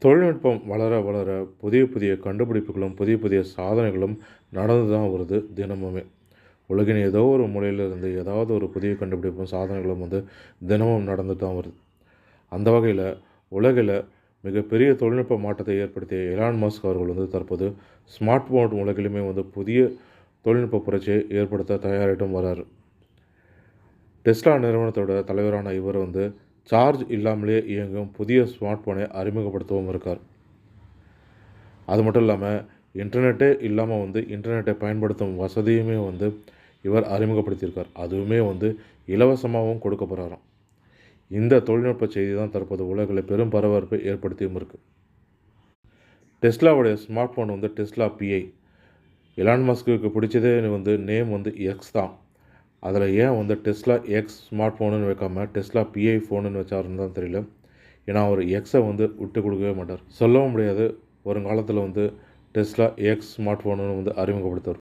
தொழில்நுட்பம் வளர வளர புதிய புதிய கண்டுபிடிப்புகளும், புதிய புதிய சாதனைகளும் நடந்து தான் வருது தினமுமே. உலகின் ஏதோ ஒரு மூலையிலிருந்து ஏதாவது ஒரு புதிய கண்டுபிடிப்பும், சாதனைகளும் தினமும் நடந்துட்டு தான் வருது. அந்த வகையில உலகில மிகப்பெரிய தொழில்நுட்ப மாற்றத்தை ஏற்படுத்திய எலான் மஸ்க் அவர்கள் தற்போது ஸ்மார்ட் போன் உலகிலுமே புதிய தொழில்நுட்ப புரட்சியை ஏற்படுத்த தயாராகிட்டும் வராரு. டெஸ்லா நிறுவனத்தோட தலைவரான இவர் சார்ஜ் இல்லாமலே இயங்கும் புதிய ஸ்மார்ட் போனை அறிமுகப்படுத்தவும் இருக்கார். அது மட்டும் இல்லாமல் இன்டர்நெட்டே இல்லாமல் இன்டர்நெட்டை பயன்படுத்தும் வசதியுமே இவர் அறிமுகப்படுத்தியிருக்கார். அதுவுமே இலவசமாகவும் கொடுக்க போகிறாராம். இந்த தொழில்நுட்ப செய்தி தான் தற்போது உலகில் பெரும் பரபரப்பை ஏற்படுத்தியும் இருக்குது. டெஸ்லாவுடைய ஸ்மார்ட் ஃபோன் டெஸ்லா பிஐ. எலான் மஸ்க்கு பிடிச்சதே நேம் எக்ஸ் தான். அதில் ஏன் டெஸ்லா எக்ஸ் ஸ்மார்ட் ஃபோனுன்னு வைக்காமல் டெஸ்லா பிஐ ஃபோனுன்னு வச்சாருன்னு தான் தெரியல. ஏன்னா அவர் எக்ஸை விட்டு கொடுக்கவே மாட்டார். சொல்லவும் முடியாது, வருங்காலத்தில் டெஸ்லா எக்ஸ் ஸ்மார்ட் ஃபோனுன்னு அறிமுகப்படுத்துவார்.